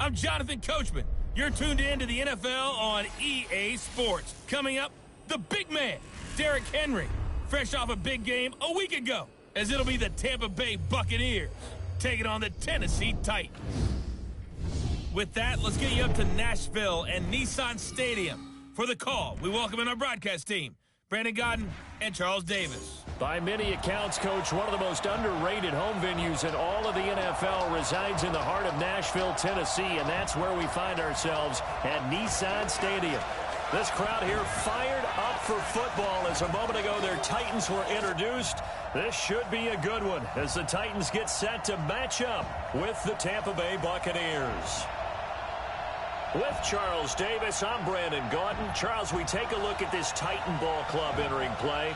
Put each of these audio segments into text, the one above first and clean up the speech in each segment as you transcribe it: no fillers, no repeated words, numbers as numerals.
I'm Jonathan Coachman. You're tuned in to the NFL on EA Sports. Coming up, the big man, Derrick Henry, fresh off a big game a week ago, as it'll be the Tampa Bay Buccaneers taking on the Tennessee Titans. With that, let's get you up to Nashville and Nissan Stadium. For the call, we welcome in our broadcast team, Brandon Godden and Charles Davis. By many accounts, Coach, one of the most underrated home venues in all of the NFL resides in the heart of Nashville, Tennessee, and that's where we find ourselves at Nissan Stadium. This crowd here fired up for football as a moment ago their Titans were introduced. This should be a good one as the Titans get set to match up with the Tampa Bay Buccaneers. With Charles Davis, I'm Brandon Gaudin. Charles, we take a look at this Titan Ball Club entering play.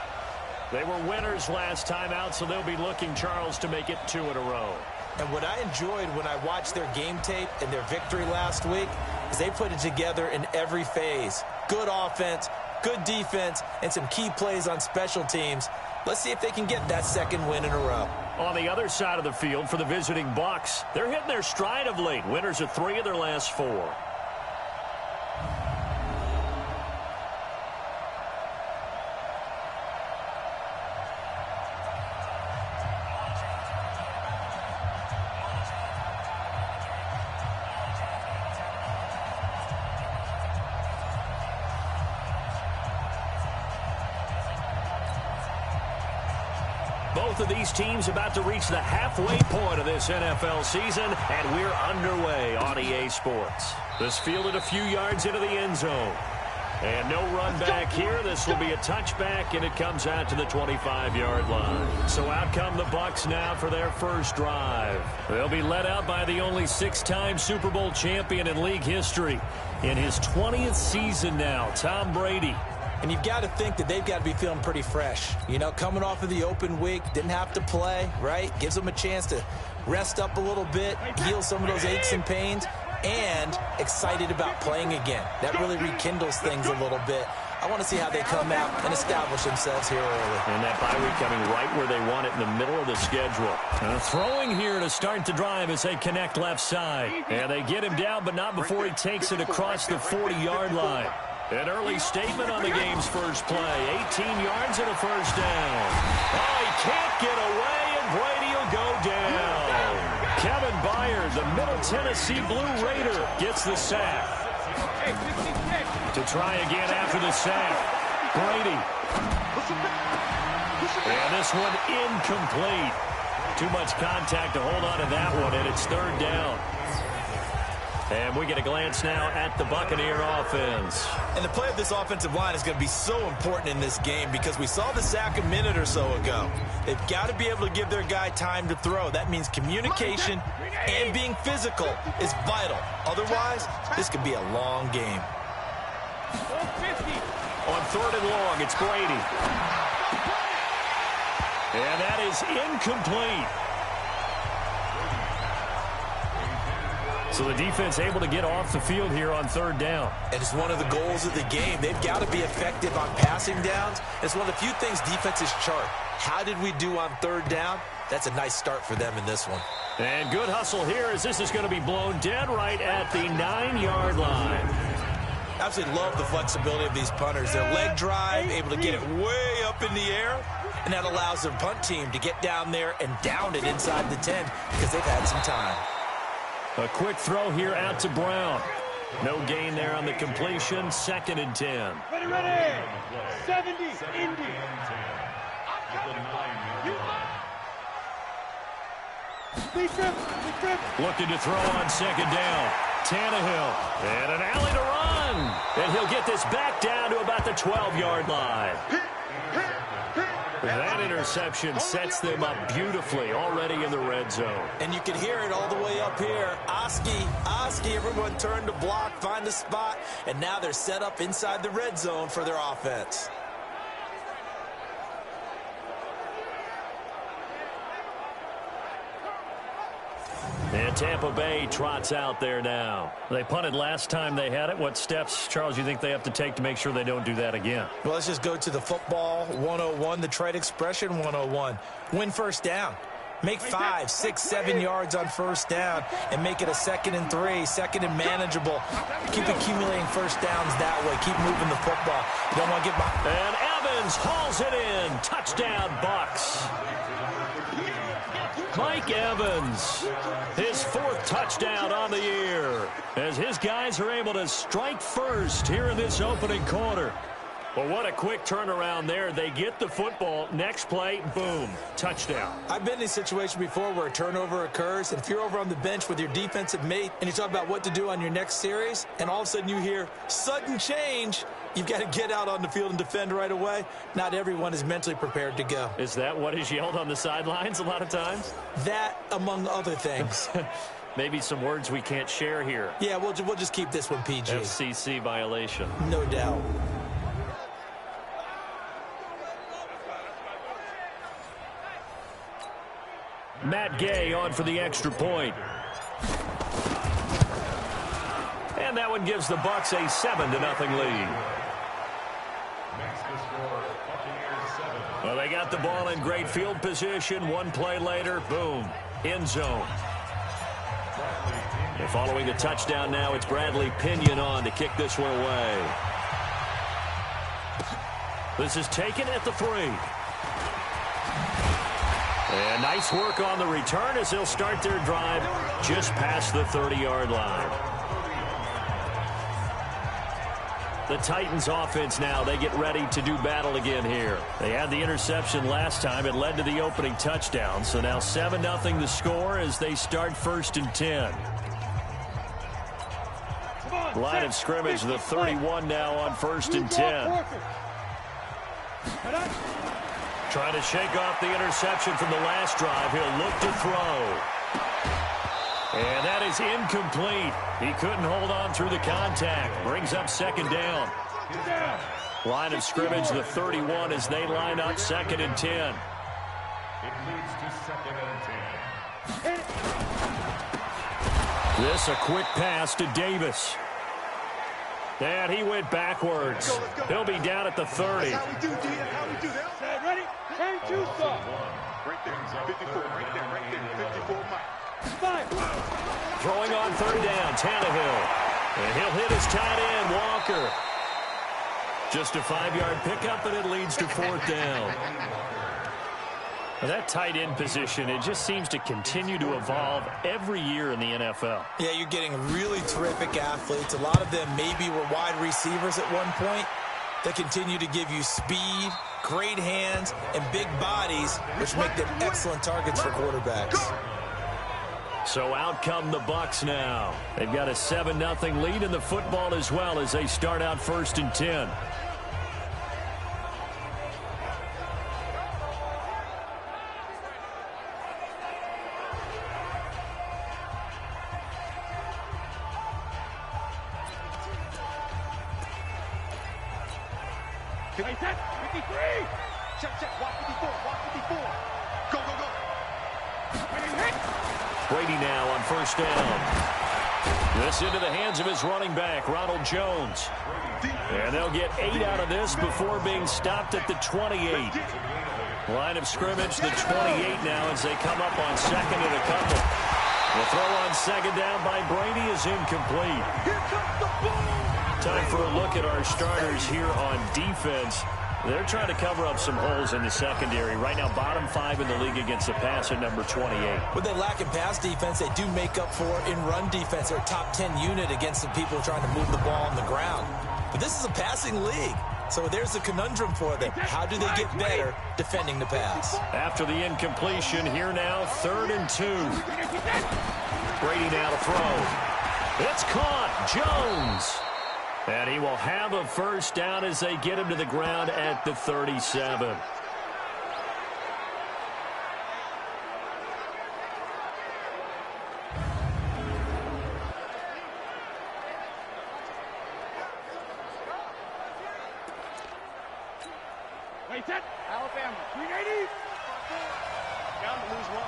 They were winners last time out, so they'll be looking, Charles, to make it 2 in a row. And what I enjoyed when I watched their game tape and their victory last week is they put it together in every phase. Good offense, good defense, and some key plays on special teams. Let's see if they can get that second win in a row. On the other side of the field for the visiting Bucs, they're hitting their stride of late. Winners of 3 of their last 4. Both of these teams about to reach the halfway point of this NFL season, and we're underway on EA Sports. This fielded a few yards into the end zone. And no run back here. This will be a touchback, and it comes out to the 25-yard line. So out come the Bucs now for their first drive. They'll be led out by the only 6-time Super Bowl champion in league history. In his 20th season now, Tom Brady. And you've got to think that they've got to be feeling pretty fresh. You know, coming off of the open week, didn't have to play, right? Gives them a chance to rest up a little bit, heal some of those aches and pains, and excited about playing again. That really rekindles things a little bit. I want to see how they come out and establish themselves here early. And that bye week coming right where they want it in the middle of the schedule. Throwing here to start the drive as they connect left side. And they get him down, but not before he takes it across the 40-yard line. An early statement on the game's first play. 18 yards and a first down. Oh, he can't get away, and Brady will go down. Kevin Byard, the Middle Tennessee Blue Raider, gets the sack. To try again after the sack. Brady. And this one incomplete. Too much contact to hold on to that one, and it's 3rd down. And we get a glance now at the Buccaneer offense. And the play of this offensive line is going to be so important in this game because we saw the sack a minute or so ago. They've got to be able to give their guy time to throw. That means communication and being physical is vital. Otherwise, this could be a long game. On 3rd and long, it's Brady. And that is incomplete. So the defense able to get off the field here on 3rd down. And it's one of the goals of the game. They've got to be effective on passing downs. It's one of the few things defenses chart. How did we do on 3rd down? That's a nice start for them in this one. And good hustle here as this is going to be blown dead right at the 9-yard line. Absolutely love the flexibility of these punters. Their leg drive, able to get it way up in the air, and that allows their punt team to get down there and down it inside the 10 because they've had some time. A quick throw here out to Brown. No gain there on the completion. 2nd and 10. Ready. 70, Indy. Looking to throw on 2nd down. Tannehill. And an alley to run. And he'll get this back down to about the 12-yard line. That interception sets them up beautifully already in the red zone. And you can hear it all the way up here. Oski, everyone turned to block, find a spot, and now they're set up inside the red zone for their offense. And Tampa Bay trots out there now. They punted last time they had it. What steps, Charles, you think they have to take to make sure they don't do that again? Well, let's just go to the football 101, the trade expression 101. Win first down. Make 5, 6, 7 yards on first down and make it a 2nd and 3, 2nd and manageable. Keep accumulating first downs that way. Keep moving the football. You don't want to get behind. And Evans hauls it in. Touchdown, Bucs. Mike Evans, his 4th touchdown on the year, as his guys are able to strike first here in this opening quarter. Well, what a quick turnaround there. They get the football. Next play, boom, touchdown. I've been in a situation before where a turnover occurs, and if you're over on the bench with your defensive mate and you talk about what to do on your next series, and all of a sudden you hear sudden change, you've got to get out on the field and defend right away. Not everyone is mentally prepared to go. Is that what is yelled on the sidelines a lot of times? That, among other things. Maybe some words we can't share here. Yeah, we'll just keep this one PG. FCC violation. No doubt. Matt Gay on for the extra point. And that one gives the Bucs a 7-0 lead. Well, they got the ball in great field position. One play later, boom, end zone. And following the touchdown now, it's Bradley Pinion on to kick this one away. This is taken at the 3. And nice work on the return as they'll start their drive just past the 30-yard line. The Titans offense now, they get ready to do battle again here. They had the interception last time. It led to the opening touchdown. So now 7-0 the score as they start 1st and 10. Line of scrimmage, the 31 now on 1st and 10. Trying to shake off the interception from the last drive. He'll look to throw. And that is incomplete. He couldn't hold on through the contact. Brings up 2nd down. Line of scrimmage, the 31, as they line up 2nd and 10. It leads to 2nd and 10. This a quick pass to Davis. And he went backwards. Let's go. He'll be down at the 30. That's how we do, D. That's how we do that. Ready? Turn 2 stop. Right there. 54. Right there. 54. Mike. 5. Throwing on 3rd down, Tannehill. And he'll hit his tight end, Walker. Just a 5-yard pickup, and it leads to 4th down. Now that tight end position, it just seems to continue to evolve every year in the NFL. Yeah, you're getting really terrific athletes. A lot of them maybe were wide receivers at one point. They continue to give you speed, great hands, and big bodies, which make them excellent targets for quarterbacks. So out come the Bucs now. They've got a 7-0 lead in the football as well as they start out 1st and 10. Hey, 53. Check. Walk 54. Go. Brady now on 1st down. This into the hands of his running back, Ronald Jones. And they'll get 8 out of this before being stopped at the 28. Line of scrimmage, the 28 now as they come up on 2nd and a couple. The throw on 2nd down by Brady is incomplete. Here comes the ball. Time for a look at our starters here on defense. They're trying to cover up some holes in the secondary. Right now, bottom 5 in the league against the pass at number 28. What they lack in pass defense, they do make up for in run defense. They're a top 10 unit against the people trying to move the ball on the ground. But this is a passing league. So there's a conundrum for them. How do they get better defending the pass? After the incompletion, here now, 3rd and 2. Brady now to throw. It's caught. Jones. And he will have a 1st down as they get him to the ground at the 37. Wait, set. Alabama. 380. Down to lose 1.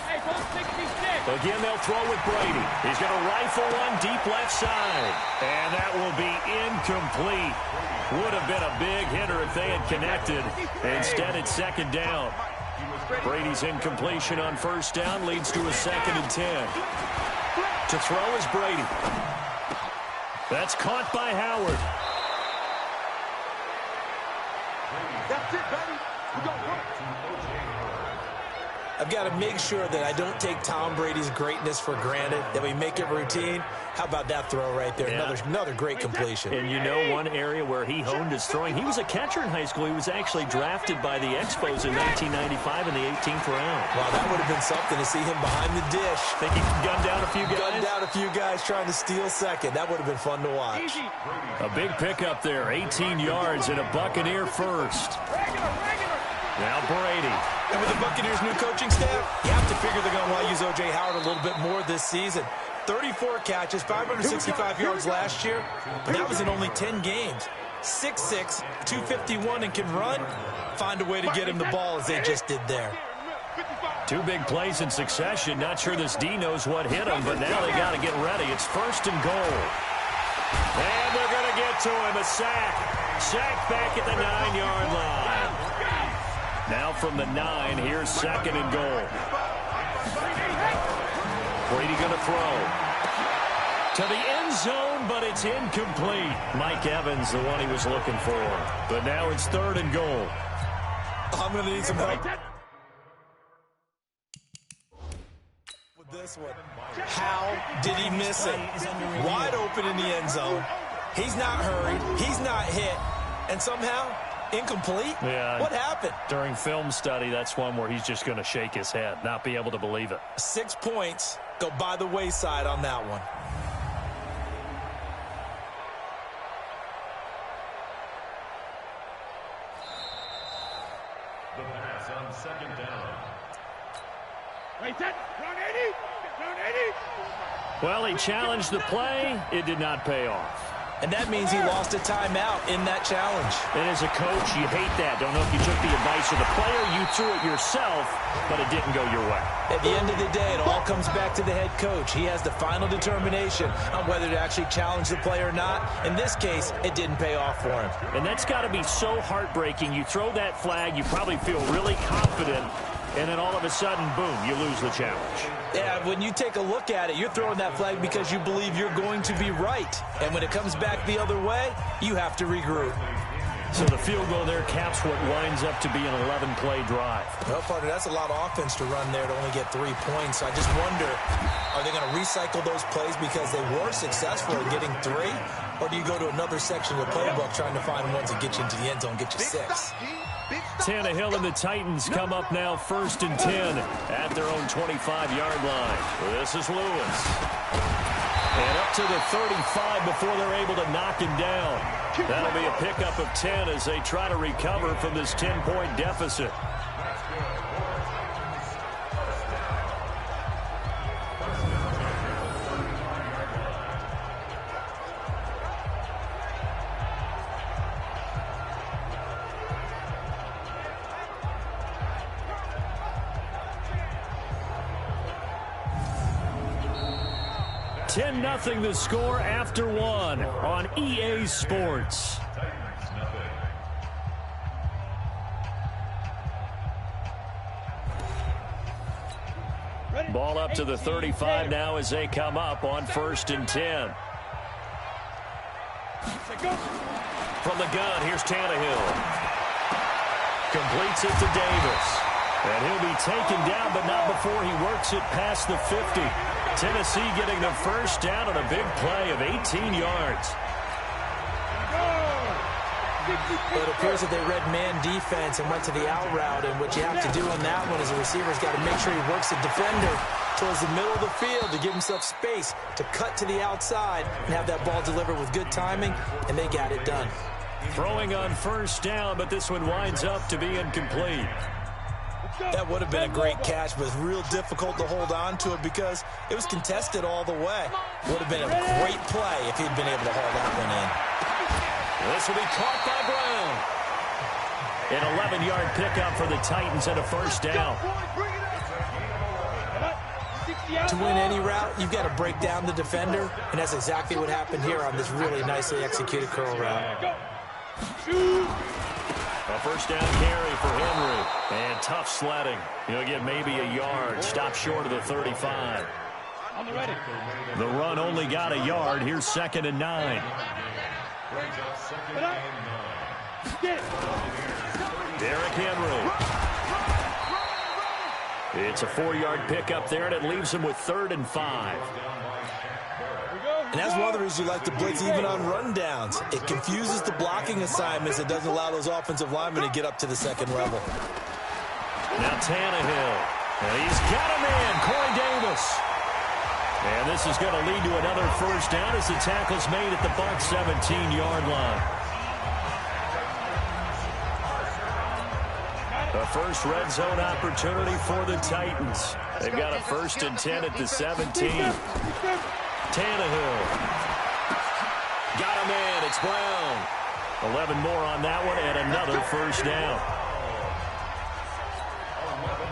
Hey, goal 66. Again, they'll throw with Brady. He's going to rifle one deep left side. And that will be incomplete. Would have been a big hitter if they had connected. Instead, it's 2nd down. Brady's incompletion on first down leads to a 2nd and 10. To throw is Brady. That's caught by Howard. That's it, baby. We got work. I've got to make sure that I don't take Tom Brady's greatness for granted, that we make it routine. How about that throw right there? Yeah. Another great completion. And you know one area where he honed his throwing? He was a catcher in high school. He was actually drafted by the Expos in 1995 in the 18th round. Wow, that would have been something to see him behind the dish. Think he can gun down a few guys? Gun down a few guys trying to steal second. That would have been fun to watch. A big pickup there, 18 yards and a Buccaneer first. Now Brady. And with the Buccaneers' new coaching staff, you have to figure they're going to want to use O.J. Howard a little bit more this season. 34 catches, 565 yards last year, but that was in only 10 games. 6'6", 251, and can run. Find a way to get him the ball as they just did there. 2 big plays in succession. Not sure this D knows what hit him, but now they got to get ready. It's 1st and goal. And they're going to get to him. A sack. Sack back at the 9-yard line. Now from the 9, here's 2nd and goal. Brady going to throw. To the end zone, but it's incomplete. Mike Evans, the one he was looking for. But now it's 3rd and goal. I'm going to need some help with this one. How did he miss it? Wide open in the end zone. He's not hurried. He's not hit. And somehow, incomplete? Yeah. What happened? During film study, that's one where he's just going to shake his head, not be able to believe it. 6 points go by the wayside on that one. The pass on 2nd down. Wait, that run 80. Run 80. Well, he challenged the play. It did not pay off. And that means he lost a timeout in that challenge. And as a coach, you hate that. Don't know if you took the advice of the player. You threw it yourself, but it didn't go your way. At the end of the day, it all comes back to the head coach. He has the final determination on whether to actually challenge the play or not. In this case, it didn't pay off for him. And that's got to be so heartbreaking. You throw that flag, you probably feel really confident, and then all of a sudden, boom, you lose the challenge. Yeah, when you take a look at it, you're throwing that flag because you believe you're going to be right. And when it comes back the other way, you have to regroup. So the field goal there caps what winds up to be an 11-play drive. Well, partner, that's a lot of offense to run there to only get 3 points. I just wonder, are they going to recycle those plays because they were successful in getting 3? Or do you go to another section of the playbook trying to find ones that get you into the end zone, get you 6? Tannehill and the Titans come up now 1st and 10 at their own 25-yard line. This is Lewis. And up to the 35 before they're able to knock him down. That'll be a pickup of 10 as they try to recover from this 10-point deficit. Nothing the score after 1 on EA Sports. Ball up to the 35 now as they come up on 1st and 10. From the gun, here's Tannehill. Completes it to Davis. And he'll be taken down, but not before he works it past the 50. Tennessee getting the first down on a big play of 18 yards. Well, it appears that they read man defense and went to the out route, and what you have to do on that one is the receiver's got to make sure he works the defender towards the middle of the field to give himself space to cut to the outside and have that ball delivered with good timing, and they got it done. Throwing on first down, but this one winds up to be incomplete. That would have been a great catch, but it's real difficult to hold on to it because it was contested all the way. Would have been a great play if he'd been able to haul that one in. This will be caught by Brown. An 11-yard pickup for the Titans and a first down. To win any route, you've got to break down the defender, and that's exactly what happened here on this really nicely executed curl route. A first down carry for Henry. And tough sledding. He'll get maybe a yard. Stop short of the 35. On the ready. The run only got a yard. Here's 2nd and 9. Get it. Derrick Henry. It's a 4-yard pickup there, and it leaves him with 3rd and 5. And that's one of the reasons you like to blitz even on rundowns. It confuses the blocking assignments. It doesn't allow those offensive linemen to get up to the second level. Now Tannehill. And he's got a man, Corey Davis. And this is going to lead to another first down as the tackle's made at the Bucs 17-yard line. The first red zone opportunity for the Titans. They've got a 1st and 10 at the 17. Tannehill. Got a man. It's Brown. 11 more on that one and another first down.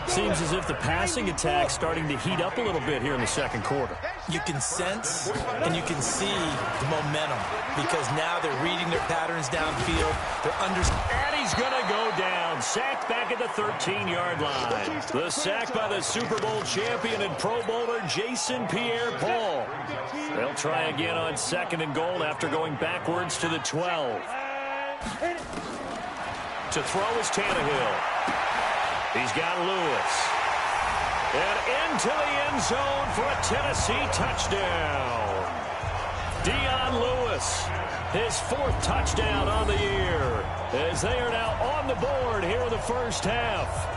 Seems as if the passing attack's starting to heat up a little bit here in the second quarter. You can sense and you can see the momentum because now they're reading their patterns downfield. They're and he's going to go down. Sacked back at the 13-yard line. The sack by the Super Bowl champion and Pro Bowler Jason Pierre-Paul. They'll try again on 2nd and goal after going backwards to the 12. To throw is Tannehill. He's got Lewis. And into the end zone for a Tennessee touchdown. Dion Lewis, his 4th touchdown on the year, as they are now on the board here in the first half.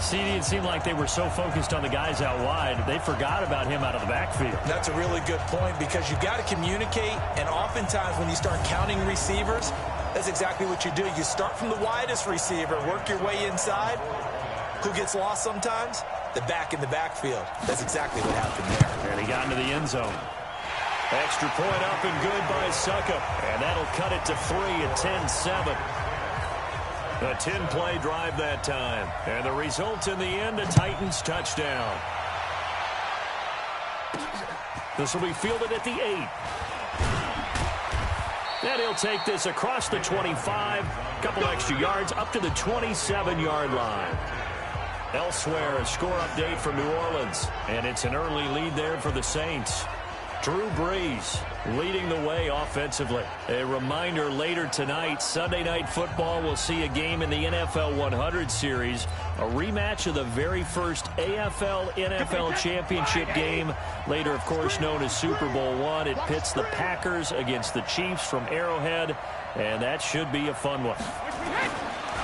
CD, it seemed like they were so focused on the guys out wide, they forgot about him out of the backfield. That's a really good point because you've got to communicate, and oftentimes when you start counting receivers, that's exactly what you do. You start from the widest receiver, work your way inside. Who gets lost sometimes? The back in the backfield. That's exactly what happened there. And he got into the end zone. Extra point up and good by Suckup. And that'll cut it to 3 at 10-7. A 10-play drive that time. And the result in the end, a Titans touchdown. This will be fielded at the 8. And he'll take this across the 25. Couple extra yards up to the 27-yard line. Elsewhere, a score update from New Orleans. And it's an early lead there for the Saints. Drew Brees leading the way offensively. A reminder later tonight, Sunday Night Football will see a game in the NFL 100 series. A rematch of the very first AFL-NFL championship game. Later, of course, known as Super Bowl I. It pits the Packers against the Chiefs from Arrowhead. And that should be a fun one.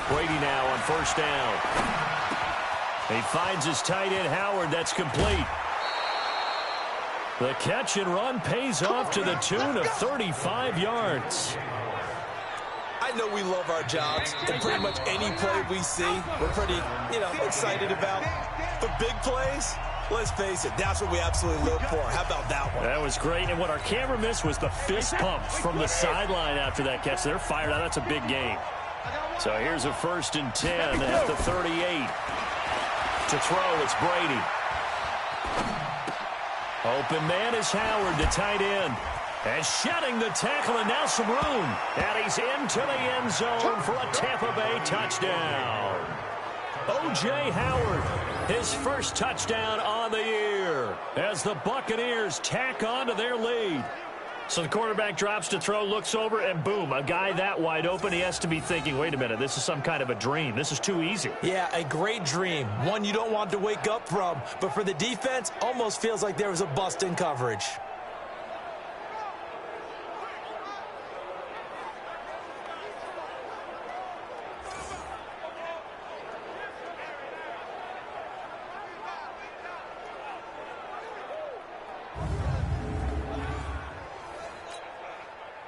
Brady now on 1st down. He finds his tight end, Howard. That's complete. The catch and run pays off to the tune of 35 yards. I know we love our jobs, and pretty much any play we see, we're pretty, excited about. But big plays, let's face it, that's what we absolutely live for. How about that one? That was great, and what our camera missed was the fist pumps from the sideline after that catch. They're fired out. That's a big game. So here's a 1st and 10 at the 38. To throw, it's Brady. Open man is Howard, the tight end. And shedding the tackle, and now some room. And he's into the end zone for a Tampa Bay touchdown. O.J. Howard, his 1st touchdown on the year as the Buccaneers tack on to their lead. So the quarterback drops to throw, looks over, and boom, a guy that wide open. He has to be thinking, wait a minute, this is some kind of a dream. This is too easy. Yeah, a great dream. One you don't want to wake up from. But for the defense, almost feels like there was a bust in coverage.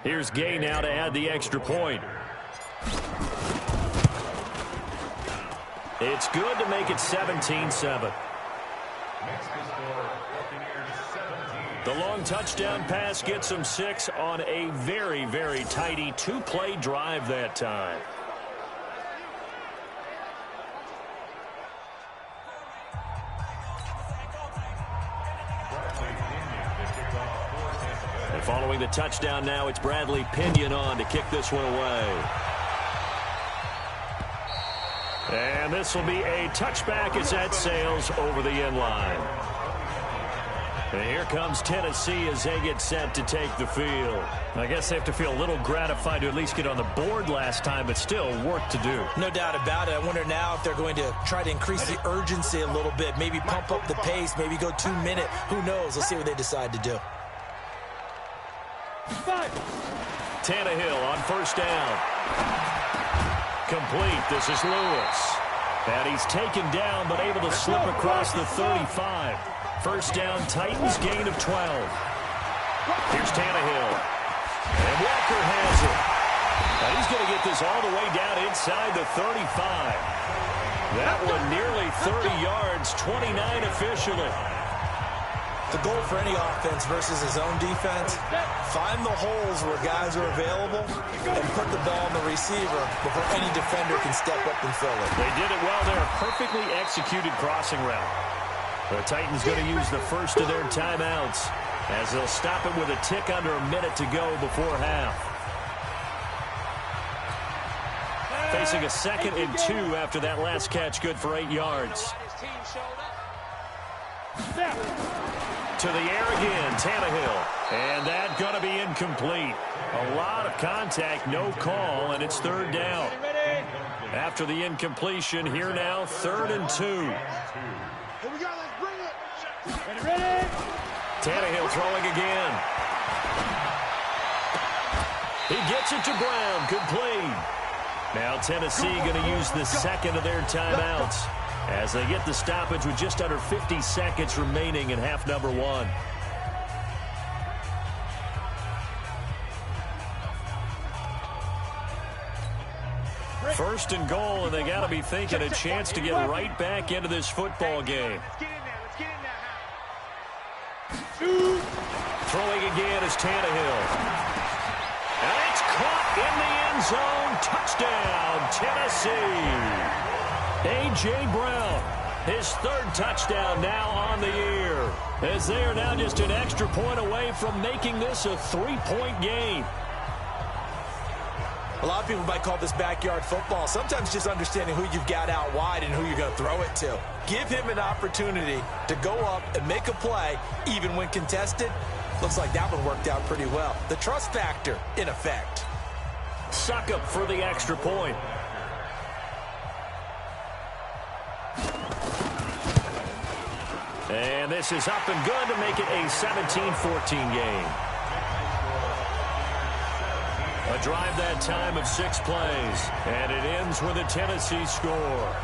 Here's Gay now to add the extra point. It's good to make it 17-7. The long touchdown pass gets them 6 on a very, very tidy 2-play drive that time. And following the touchdown now, it's Bradley Pinion on to kick this one away. And this will be a touchback as that sails over the end line. And here comes Tennessee as they get set to take the field. I guess they have to feel a little gratified to at least get on the board last time, but still work to do. No doubt about it. I wonder now if they're going to try to increase the urgency a little bit, maybe pump up the pace, maybe go 2 minute. Who knows? Let's see what they decide to do. Tannehill on first down. Complete. This is Lewis. And he's taken down, but able to slip across the 35. First down, Titans, gain of 12. Here's Tannehill. And Walker has it. Now he's going to get this all the way down inside the 35. That one nearly 30 yards, 29 officially. The goal for any offense versus his own defense, find the holes where guys are available and put the ball on the receiver before any defender can step up and fill it. They did it well there. Perfectly executed crossing route. The Titans going to use the first of their timeouts as they'll stop it with a tick under a minute to go before half. Facing a 2nd and 2 after that last catch, good for 8 yards. To the air again, Tannehill. And that going to be incomplete. A lot of contact, no call, and it's 3rd down. After the incompletion, here now, 3rd and 2. Here we go, let's bring it. Ready? Tannehill throwing again. He gets it to Brown, good play. Now Tennessee going to use the 2nd of their timeouts as they get the stoppage with just under 50 seconds remaining in half number 1. First and goal, and they got to be thinking a chance to get right back into this football game. Throwing again is Tannehill. And it's caught in the end zone. Touchdown, Tennessee. A.J. Brown, his 3rd touchdown now on the year, as they are now just an extra point away from making this a 3-point game. A lot of people might call this backyard football. Sometimes just understanding who you've got out wide and who you're going to throw it to. Give him an opportunity to go up and make a play, even when contested. Looks like that one worked out pretty well. The trust factor, in effect. Suck up for the extra point. And this is up and good to make it a 17-14 game. A drive that time of 6 plays, and it ends with a Tennessee score.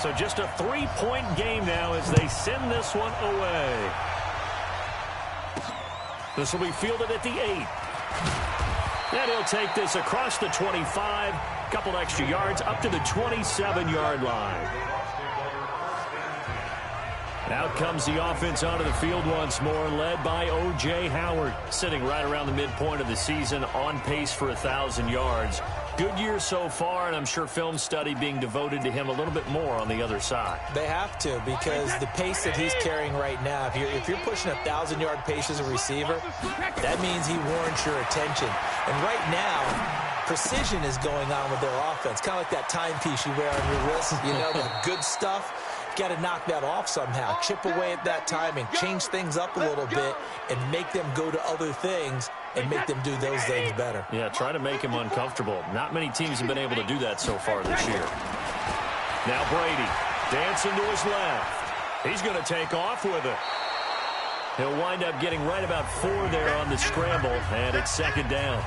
So just a 3-point game now as they send this one away. This will be fielded at the 8. And he'll take this across the 25, couple extra yards up to the 27-yard line. Out comes the offense onto the field once more, led by O.J. Howard, sitting right around the midpoint of the season, on pace for 1,000 yards. Good year so far, and I'm sure film study being devoted to him a little bit more on the other side. They have to, because the pace that he's carrying right now, if you're pushing 1,000-yard pace as a receiver, that means he warrants your attention. And right now, precision is going on with their offense, kind of like that timepiece you wear on your wrist, you know, the good stuff. Got to knock that off somehow, chip away at that timing, change things up a little bit, and make them go to other things and make them do those things better. Yeah, try to make him uncomfortable. Not many teams have been able to do that so far this year. Now Brady, dancing to his left. He's going to take off with it. He'll wind up getting right about 4 there on the scramble, and it's 2nd down.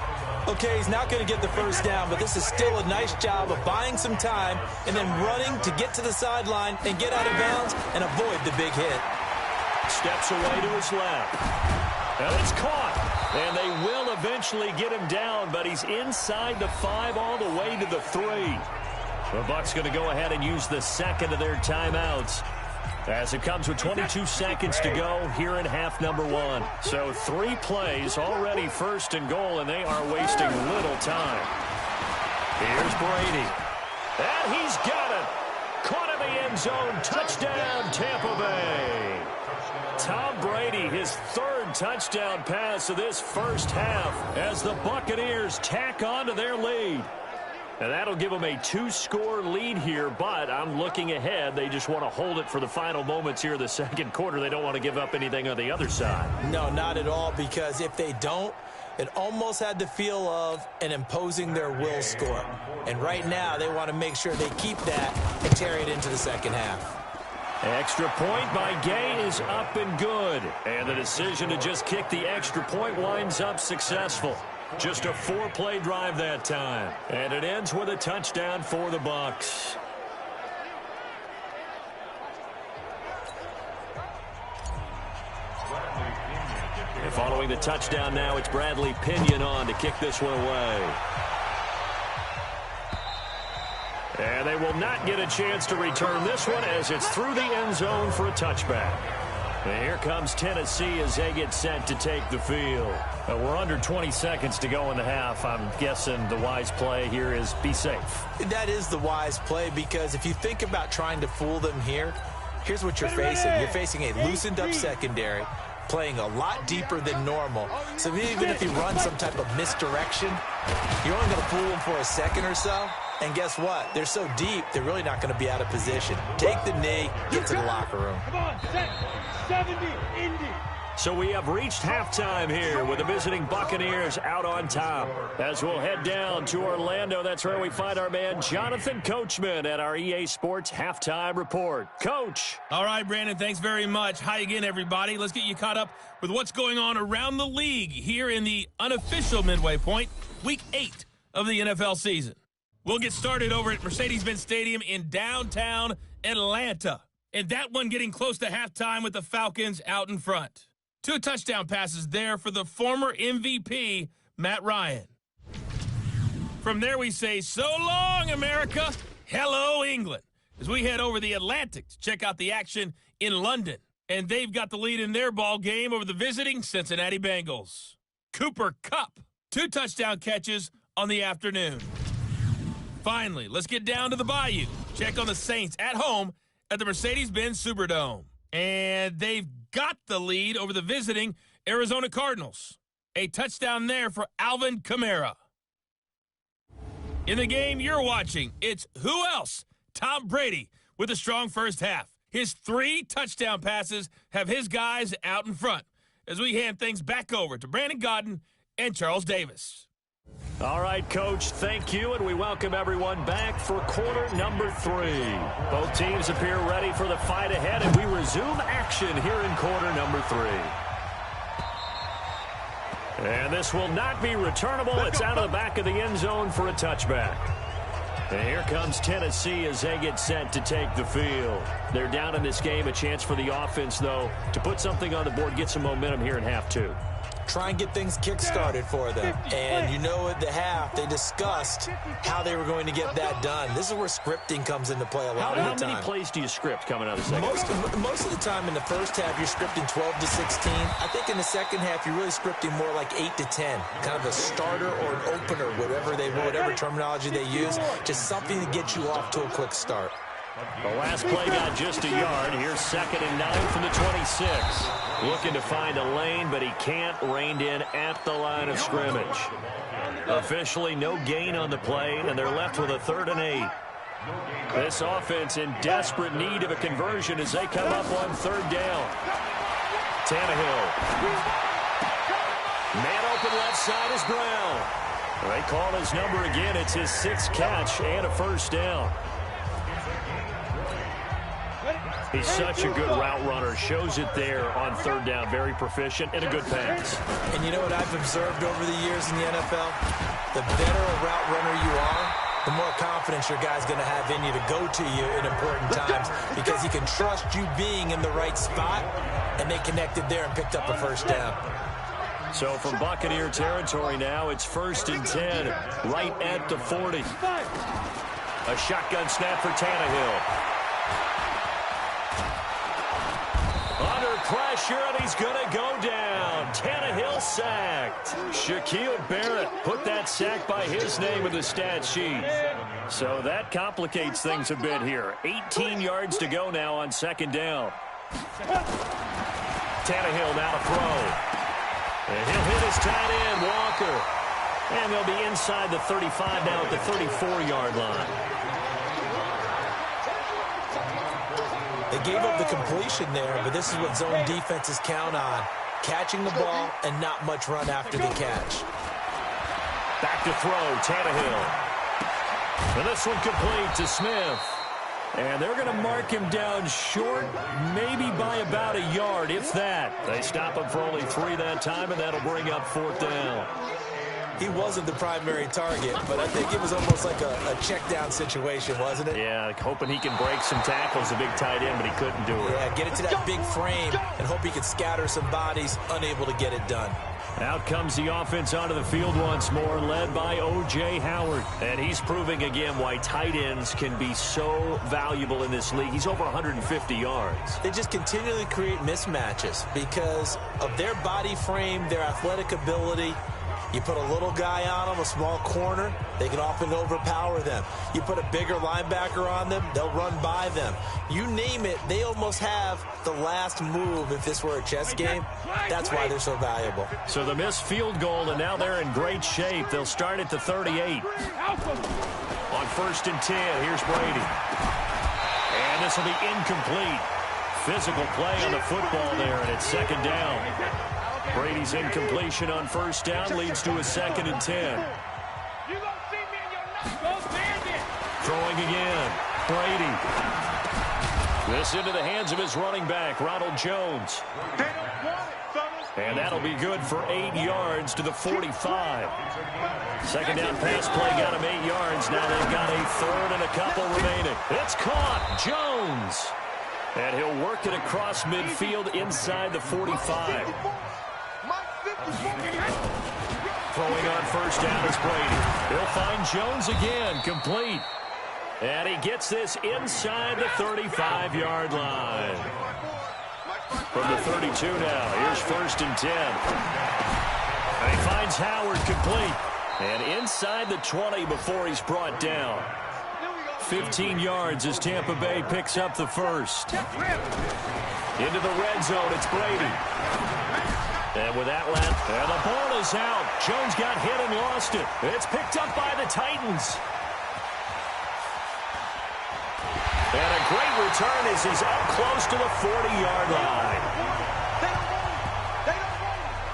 Okay, he's not going to get the first down, but this is still a nice job of buying some time and then running to get to the sideline and get out of bounds and avoid the big hit. Steps away to his left. And it's caught. And they will eventually get him down, but he's inside the 5 all the way to the 3. The Bucs going to go ahead and use the 2nd of their timeouts, as it comes with 22 seconds to go here in half number 1. So 3 plays already, 1st and goal, and they are wasting little time. Here's Brady. And he's got it. Caught in the end zone. Touchdown, Tampa Bay. Tom Brady, his 3rd third touchdown pass of this first half as the Buccaneers tack on to their lead. And that'll give them a 2-score lead here, but I'm looking ahead. They just want to hold it for the final moments here of the second quarter. They don't want to give up anything on the other side. No, not at all, because if they don't, it almost had the feel of an imposing their will score. And right now, they want to make sure they keep that and carry it into the second half. Extra point by Gay is up and good. And the decision to just kick the extra point winds up successful. Just a 4-play drive that time. And it ends with a touchdown for the Bucs. And following the touchdown now, it's Bradley Pinion on to kick this one away. And they will not get a chance to return this one as it's through the end zone for a touchback. And here comes Tennessee as they get set to take the field. We're under 20 seconds to go in the half. I'm guessing the wise play here is be safe. That is the wise play, because if you think about trying to fool them here, here's what you're facing. You're facing a loosened up secondary, playing a lot deeper than normal. So even if you run some type of misdirection, you're only going to fool them for a second or so. And guess what? They're so deep, they're really not going to be out of position. Take the knee, get to the locker room. Come on, set. 70, Indy. So we have reached halftime here with the visiting Buccaneers out on top. As we'll head down to Orlando, that's where we find our man Jonathan Coachman at our EA Sports Halftime Report. Coach. All right, Brandon, thanks very much. Hi again, everybody. Let's get you caught up with what's going on around the league here in the unofficial midway point, Week 8 of the NFL season. We'll get started over at Mercedes-Benz Stadium in downtown Atlanta. And that one getting close to halftime with the Falcons out in front. 2 touchdown passes there for the former MVP, Matt Ryan. From there we say, so long, America. Hello, England. As we head over the Atlantic to check out the action in London. And they've got the lead in their ball game over the visiting Cincinnati Bengals. Cooper Kupp, 2 touchdown catches on the afternoon. Finally, let's get down to the Bayou. Check on the Saints at home at the Mercedes-Benz Superdome. And they've got the lead over the visiting Arizona Cardinals. A touchdown there for Alvin Kamara. In the game you're watching, it's who else? Tom Brady with a strong first half. His 3 touchdown passes have his guys out in front as we hand things back over to Brandon Godden and Charles Davis. All right, Coach, thank you, and we welcome everyone back for quarter number 3. Both teams appear ready for the fight ahead, and we resume action here in quarter number 3. And this will not be returnable. It's out of the back of the end zone for a touchback. And here comes Tennessee as they get set to take the field. They're down in this game. A chance for the offense, though, to put something on the board, get some momentum here in half 2. Try and get things kick-started for them. And you know, at the half, they discussed how they were going to get that done. This is where scripting comes into play a lot of the time. How many plays do you script coming out of the second? Most of the time in the first half, you're scripting 12 to 16. I think in the second half, you're really scripting more like 8 to 10. Kind of a starter or an opener, whatever terminology they use. Just something to get you off to a quick start. The last play got just a yard. Here's 2nd and 9 from the 26. Looking to find a lane, but he can't. Reined in at the line of scrimmage. Officially no gain on the play, and they're left with a 3rd and 8. This offense in desperate need of a conversion as they come up on 3rd down. Tannehill. Man open left side is Brown. They call his number again. It's his 6th catch and a 1st down. He's such a good route runner. Shows it there on 3rd down. Very proficient and a good pass. And you know what I've observed over the years in the NFL? The better a route runner you are, the more confidence your guy's going to have in you to go to you in important times, because he can trust you being in the right spot, and they connected there and picked up a 1st down. So from Buccaneer territory now, it's 1st and 10, right at the 40. A shotgun snap for Tannehill. Under pressure, and he's going to go down. Tannehill sacked. Shaquille Barrett put that sack by his name in the stat sheet. So that complicates things a bit here. 18 yards to go now on 2nd down. Tannehill now to throw. And he'll hit his tight end, Walker. And they'll be inside the 35 now at the 34-yard line. They gave up the completion there, but this is what zone defenses count on. Catching the ball and not much run after the catch. Back to throw, Tannehill. And this one complete to Smith. And they're going to mark him down short, maybe by about a yard, if that. They stop him for only 3 that time, and that'll bring up 4th down. He wasn't the primary target, but I think it was almost like a check-down situation, wasn't it? Yeah, hoping he can break some tackles, a big tight end, but he couldn't do it. Yeah, get it to that big frame and hope he can scatter some bodies, unable to get it done. Out comes the offense onto the field once more, led by O.J. Howard. And he's proving again why tight ends can be so valuable in this league. He's over 150 yards. They just continually create mismatches because of their body frame, their athletic ability. You put a little guy on them, a small corner, they can often overpower them. You put a bigger linebacker on them, they'll run by them. You name it, they almost have the last move if this were a chess game. That's why they're so valuable. So the missed field goal, and now they're in great shape. They'll start at the 38. On 1st and 10, here's Brady. And this will be incomplete. Physical play on the football there, and it's 2nd down. Brady's incompletion on 1st down leads to a 2nd and 10. Throwing again. Brady. This into the hands of his running back, Ronald Jones. And that'll be good for 8 yards to the 45. 2nd down pass play got him 8 yards. Now they've got a 3rd and a couple remaining. It's caught. Jones. And he'll work it across midfield inside the 45. Throwing on 1st down is Brady. He'll find Jones again, complete. And he gets this inside the 35-yard line. From the 32 now, here's 1st and 10. And he finds Howard complete. And inside the 20 before he's brought down. 15 yards as Tampa Bay picks up the 1st. Into the red zone, it's Brady. And with that left, and the ball is out. Jones got hit and lost it. It's picked up by the Titans. And a great return as he's up close to the 40-yard line.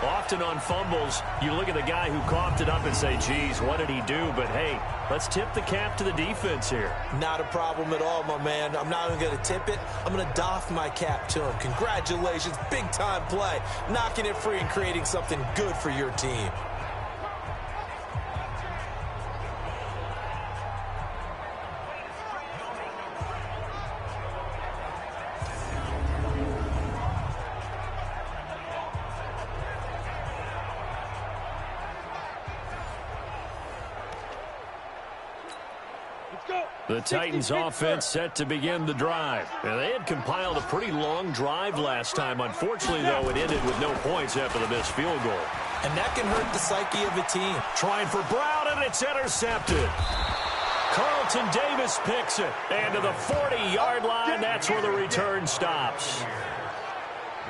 Often on fumbles, you look at the guy who coughed it up and say, geez, what did he do? But, hey, let's tip the cap to the defense here. Not a problem at all, my man. I'm not even going to tip it. I'm going to doff my cap to him. Congratulations, big-time play. Knocking it free and creating something good for your team. The Titans offense set to begin the drive. And they had compiled a pretty long drive last time. Unfortunately, though, it ended with no points after the missed field goal. And that can hurt the psyche of a team. Trying for Brown, and it's intercepted. Carlton Davis picks it. And to the 40-yard line, that's where the return stops.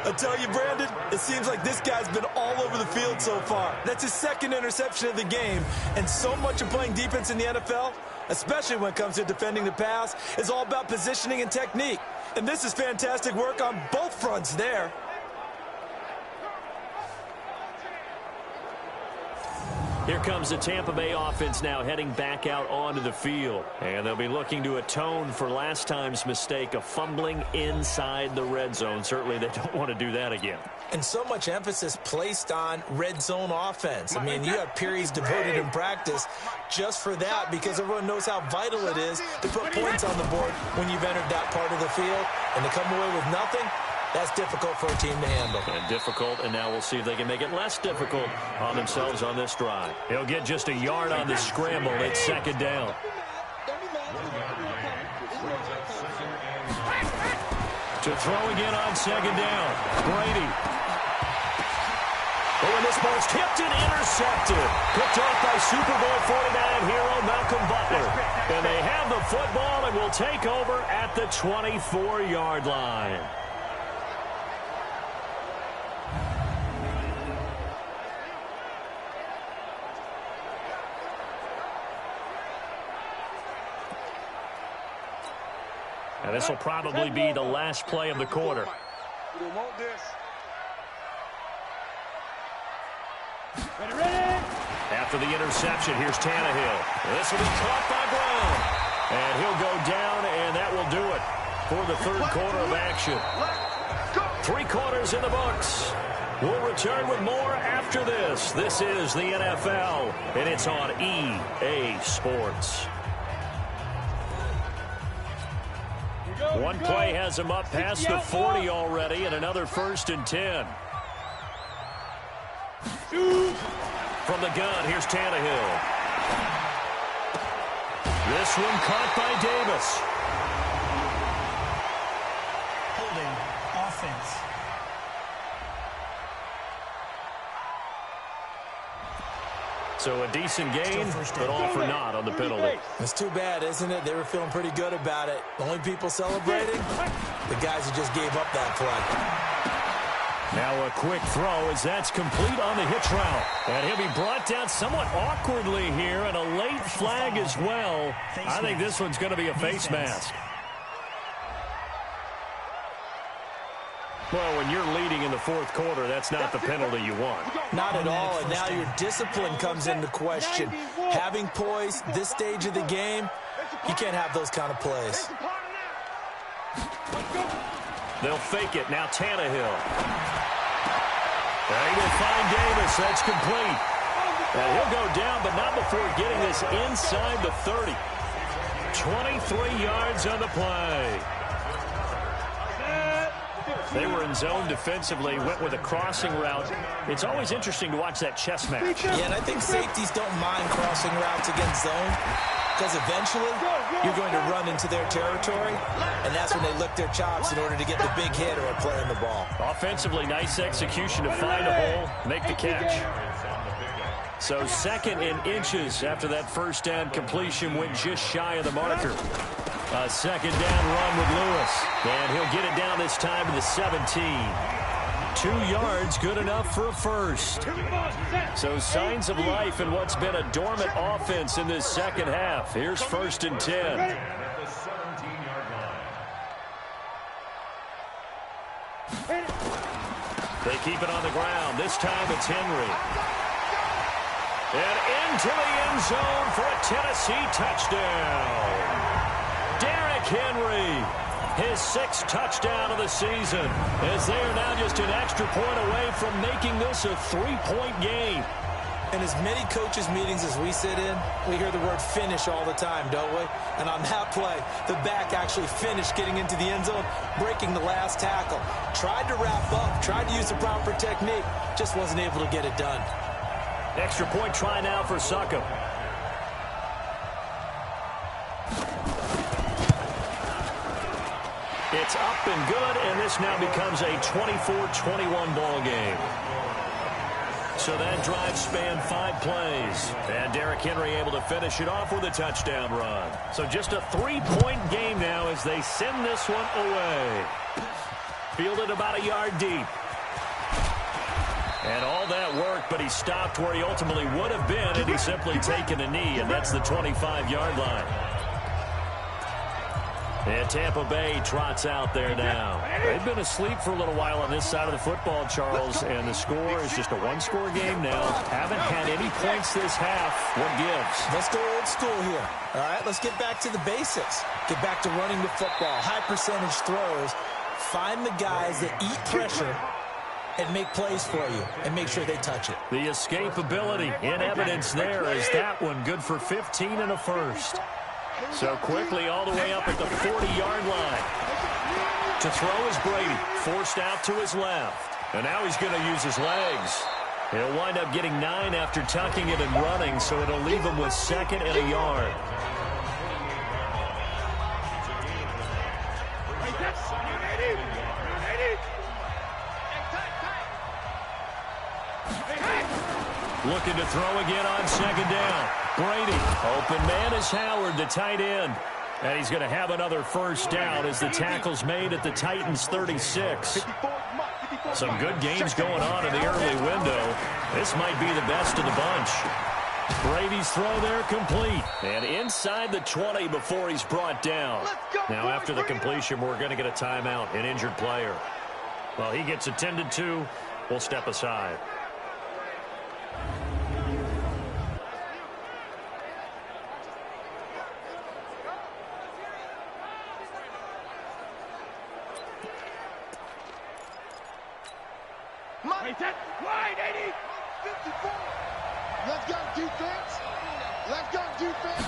I tell you, Brandon, it seems like this guy's been all over the field so far. That's his 2nd interception of the game. And so much of playing defense in the NFL, especially when it comes to defending the pass, is all about positioning and technique. And this is fantastic work on both fronts there. Here comes the Tampa Bay offense now heading back out onto the field. And they'll be looking to atone for last time's mistake of fumbling inside the red zone. Certainly they don't want to do that again. And so much emphasis placed on red zone offense. I mean, you have periods devoted in practice just for that because everyone knows how vital it is to put points on the board when you've entered that part of the field. And to come away with nothing, that's difficult for a team to handle. And difficult, and now we'll see if they can make it less difficult on themselves on this drive. He'll get just a yard on the scramble. It's 2nd down. To throw again on 2nd down. Brady. Oh, and this ball's tipped and intercepted. Picked off by Super Bowl 49 hero Malcolm Butler. And they have the football and will take over at the 24-yard line. And this will probably be the last play of the quarter. We don't want this. Ready. After the interception, here's Tannehill. This will be caught by Brown. And he'll go down, and that will do it for the third quarter of action. 3 quarters in the books. We'll return with more after this. This is the NFL, and it's on EA Sports. One play has him up past the 40 already, and another 1st and 10. From the gun, here's Tannehill. This one caught by Davis. Holding offense. So a decent gain, but all for naught on the penalty. It's too bad, isn't it? They were feeling pretty good about it. The only people celebrating, the guys who just gave up that play. Now a quick throw as that's complete on the hitch route. And he'll be brought down somewhat awkwardly here, and a late flag as well. I think this one's going to be a face mask. Well, when you're leading in the 4th quarter, that's not the penalty you want. Not at all, and now your discipline comes into question. Having poise this stage of the game, you can't have those kind of plays. They'll fake it. Now Tannehill. They will find Davis. That's complete. And he'll go down, but not before getting this inside the 30. 23 yards on the play. They were in zone defensively, went with a crossing route. It's always interesting to watch that chess match. Yeah, and I think safeties don't mind crossing routes against zone, because eventually you're going to run into their territory, and that's when they lick their chops in order to get the big hit or play on the ball. Offensively, nice execution to find a hole, make the catch. So 2nd and inches after that 1st down completion went just shy of the marker. A 2nd down run with Lewis, and he'll get it down this time to the 17. 2 yards, good enough for a 1st. So signs of life in what's been a dormant offense in this 2nd half. Here's 1st and 10. They keep it on the ground. This time it's Henry. And into the end zone for a Tennessee touchdown. Derrick Henry, his 6th touchdown of the season, as they are now just an extra point away from making this a 3-point game. In as many coaches' meetings as we sit in, we hear the word finish all the time, don't we? And on that play, the back actually finished getting into the end zone, breaking the last tackle. Tried to wrap up, tried to use the proper technique, just wasn't able to get it done. Extra point try now for Succop. It's up and good, and this now becomes a 24-21 ball game. So that drive spanned 5 plays, and Derrick Henry able to finish it off with a touchdown run. So just a 3-point game now as they send this one away. Fielded about a yard deep. And all that work, but he stopped where he ultimately would have been had he simply taken a knee, and that's the 25-yard line. And Tampa Bay trots out there now. They've been asleep for a little while on this side of the football, Charles, and the score is just a 1-score game now. Haven't had any points this half. What gives? Let's go old school here. All right, let's get back to the basics. Get back to running the football, high percentage throws. Find the guys that eat pressure and make plays for you and make sure they touch it. The escapability in evidence there is that one good for 15 and a 1st. So quickly all the way up at the 40-yard line. To throw is Brady, forced out to his left. And now he's going to use his legs. He'll wind up getting 9 after tucking it and running, so it'll leave him with 2nd and a yard. Looking to throw again on 2nd down. Brady, open man is Howard, the tight end. And he's going to have another 1st down as the tackle's made at the Titans' 36. Some good games going on in the early window. This might be the best of the bunch. Brady's throw there complete. And inside the 20 before he's brought down. Now after the completion, we're going to get a timeout, an injured player. Well, he gets attended to. We'll step aside. Wide 80, 54. Let's go defense. Let's go defense.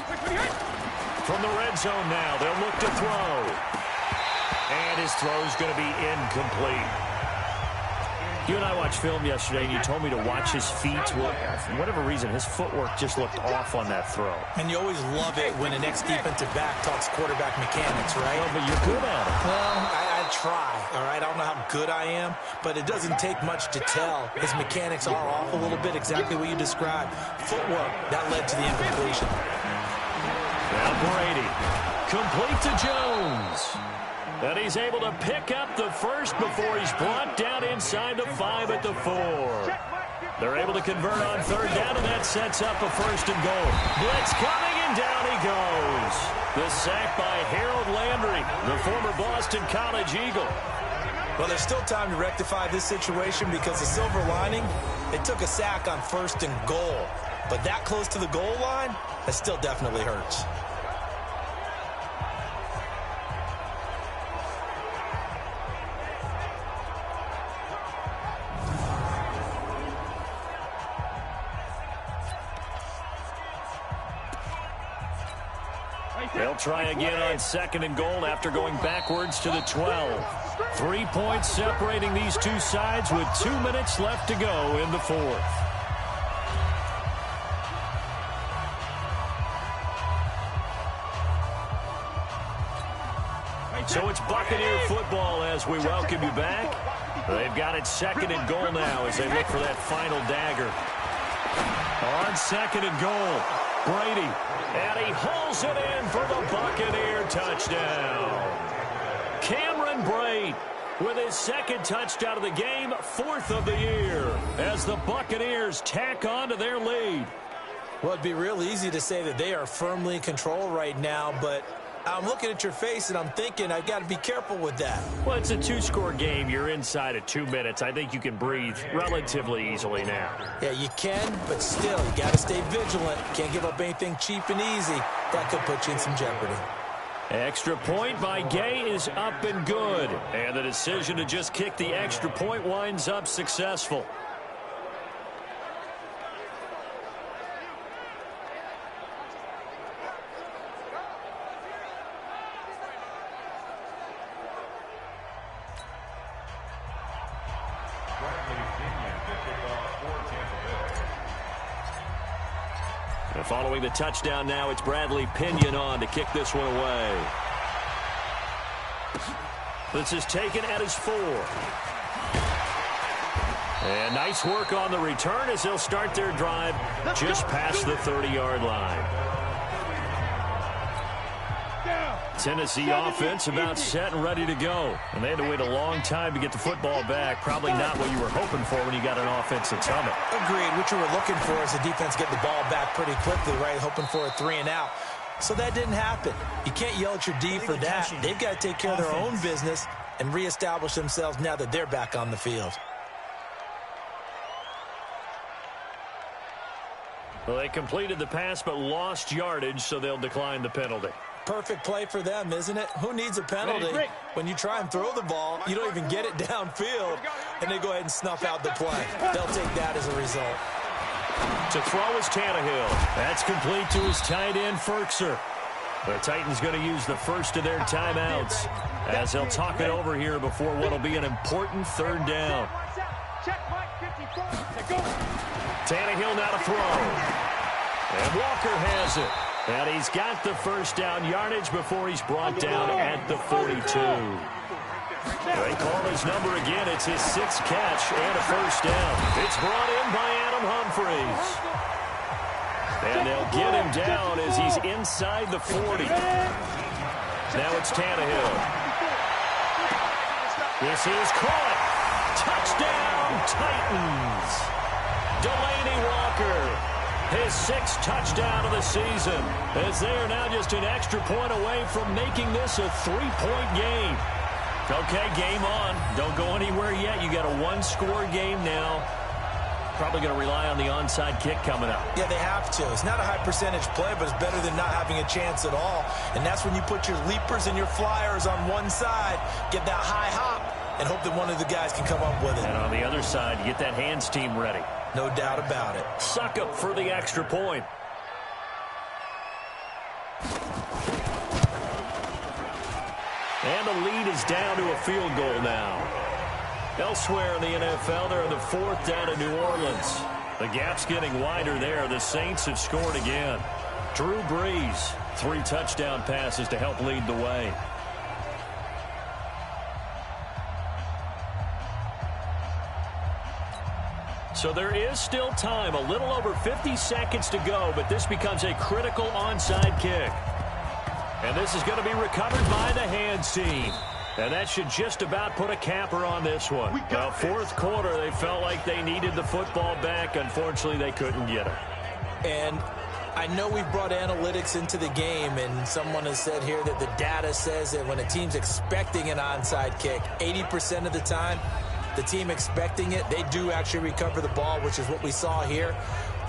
From the red zone now, they'll look to throw. And his throw is going to be incomplete. You and I watched film yesterday, and you told me to watch his feet. Well, for whatever reason, his footwork just looked off on that throw. And you always love it when an ex-defensive back talks quarterback mechanics, right? Well, but you're good at it. Well, I try, all right? I don't know how good I am, but it doesn't take much to tell. His mechanics are off a little bit, exactly what you described. Footwork, that led to the incompletion. Now Brady, complete to Jones. And he's able to pick up the first before he's brought down inside the 5 at the 4. They're able to convert on third down, and that sets up a first and goal. Blitz coming, and down he goes. The sack by Harold Landry, the former Boston College Eagle. Well, there's still time to rectify this situation because the silver lining, they took a sack on first and goal. But that close to the goal line, that still definitely hurts. They'll try again on second and goal after going backwards to the 12. 3 points separating these two sides with 2 minutes left to go in the fourth. So it's Buccaneer football as we welcome you back. They've got it second and goal now as they look for that final dagger. On second and goal, Brady, and he hauls it in for the Buccaneer touchdown. Cameron Brate with his second touchdown of the game, 4th of the year, as the Buccaneers tack on to their lead. Well, it'd be real easy to say that they are firmly in control right now, but I'm looking at your face and I'm thinking I've got to be careful with that. Well, it's a 2-score game. You're inside of 2 minutes. I think you can breathe relatively easily now. Yeah, you can, but still, you got to stay vigilant. Can't give up anything cheap and easy. That could put you in some jeopardy. Extra point by Gay is up and good. And the decision to just kick the extra point winds up successful. And following the touchdown now, it's Bradley Pinion on to kick this one away. This is taken at his 4. And nice work on the return as they'll start their drive just past the 30-yard line. Tennessee offense about set and ready to go. And they had to wait a long time to get the football back. Probably not what you were hoping for when you got an offense that's humming. Agreed. What you were looking for is the defense get the ball back pretty quickly, right? Hoping for a 3 and out. So that didn't happen. You can't yell at your D for that. They've got to take care of their own business and reestablish themselves now that they're back on the field. Well, they completed the pass but lost yardage, so they'll decline the penalty. Perfect play for them, isn't it? Who needs a penalty? When you try and throw the ball, you don't even get it downfield, and they go ahead and snuff out the play. They'll take that as a result. To throw is Tannehill. That's complete to his tight end, Ferkser. The Titans going to use the first of their timeouts as they'll talk it over here before what will be an important third down. Tannehill now to throw. And Walker has it. And he's got the first down yardage before he's brought down at the 42. They call his number again. It's his 6th catch and a first down. It's brought in by Adam Humphries. And they'll get him down as he's inside the 40. Now it's Tannehill. This is caught. Touchdown, Titans. Delaney Walker. His 6th touchdown of the season, as they are now just an extra point away from making this a 3-point game. Okay, game on. Don't go anywhere yet. You got a 1-score game now. Probably going to rely on the onside kick coming up. Yeah, they have to. It's not a high percentage play, but it's better than not having a chance at all. And that's when you put your leapers and your flyers on one side, get that high hop, and hope that one of the guys can come up with it. And on the other side, get that hands team ready. No doubt about it. Suck up for the extra point. And the lead is down to a field goal now. Elsewhere in the NFL, they're in the 4th down in New Orleans. The gap's getting wider there. The Saints have scored again. Drew Brees, 3 touchdown passes to help lead the way. So there is still time, a little over 50 seconds to go, but this becomes a critical onside kick. And this is going to be recovered by the hands team. And that should just about put a capper on this one. Well, 4th quarter, they felt like they needed the football back. Unfortunately, they couldn't get it. And I know we've brought analytics into the game, and someone has said here that the data says that when a team's expecting an onside kick, 80% of the time, the team expecting it, they do actually recover the ball, which is what we saw here.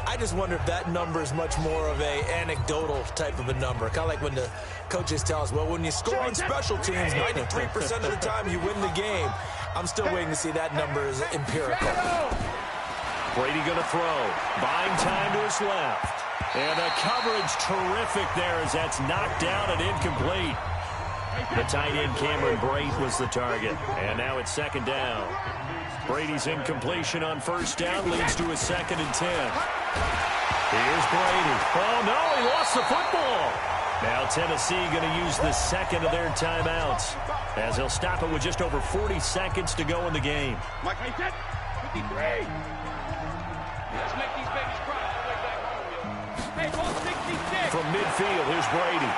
I just wonder if that number is much more of a anecdotal type of a number. Kind of like when the coaches tell us, well, when you score on special teams, 93% of the time you win the game. I'm still waiting to see that number is empirical. Brady going to throw. Buying time to his left. And the coverage terrific there as that's knocked down and incomplete. The tight end Cameron Brate was the target. And now it's 2nd down. Brady's incompletion on 1st down leads to a 2nd and 10. Here's Brady. Oh, no, he lost the football. Now Tennessee going to use the 2nd of their timeouts as they'll stop it with just over 40 seconds to go in the game. Mike, 53. Let's make these babies cry on the way back home. Hey, ball 66. From midfield, here's Brady.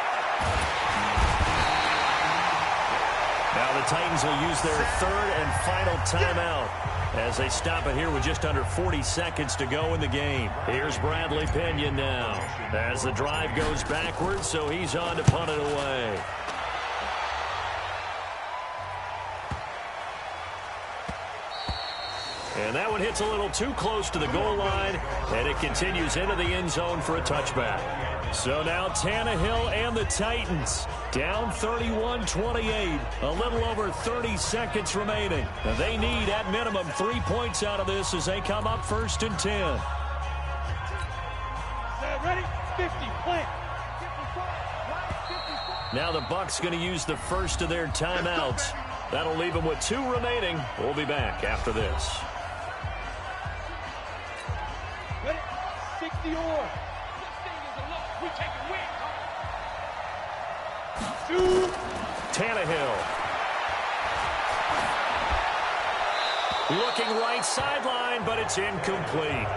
Now the Titans will use their 3rd and final timeout as they stop it here with just under 40 seconds to go in the game. Here's Bradley Pinion now as the drive goes backwards, so he's on to punt it away. And that one hits a little too close to the goal line, and it continues into the end zone for a touchback. So now Tannehill and the Titans down 31-28. A little over 30 seconds remaining. And they need at minimum 3 points out of this as they come up 1st and 10. Ready? 50, plant. Now the Bucs going to use the 1st of their timeouts. That'll leave them with 2 remaining. We'll be back after this. Ready? 60 or. We take a win. Tannehill. Looking right sideline, but it's incomplete.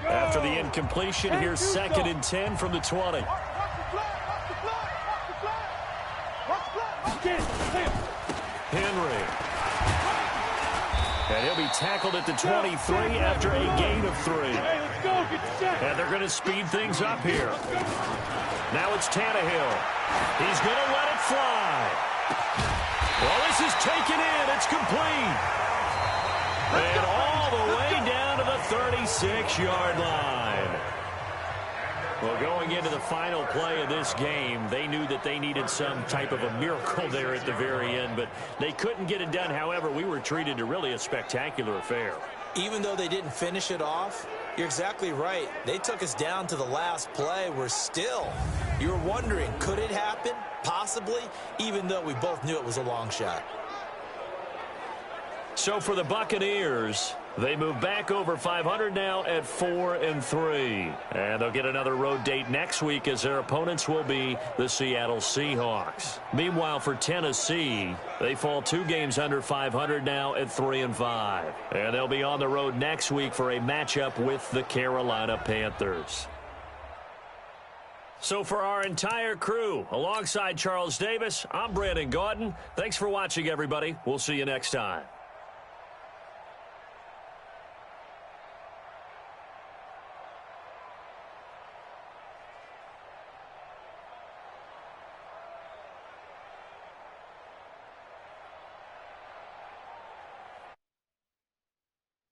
After the incompletion, here's 2nd and 10 from the 20. Henry. And he'll be tackled at the 23 after a gain of 3. And they're going to speed things up here. Now it's Tannehill. He's going to let it fly. Well, this is taken in. It's complete. And all the way down to the 36-yard line. Well, going into the final play of this game, they knew that they needed some type of a miracle there at the very end, but they couldn't get it done. However, we were treated to really a spectacular affair. Even though they didn't finish it off, you're exactly right. They took us down to the last play. We're still, you were wondering, could it happen? Possibly, even though we both knew it was a long shot. So for the Buccaneers, they move back over 500 now at 4-3. And they'll get another road date next week as their opponents will be the Seattle Seahawks. Meanwhile, for Tennessee, they fall 2 games under 500 now at 3-5. And they'll be on the road next week for a matchup with the Carolina Panthers. So for our entire crew, alongside Charles Davis, I'm Brandon Gaudin. Thanks for watching, everybody. We'll see you next time.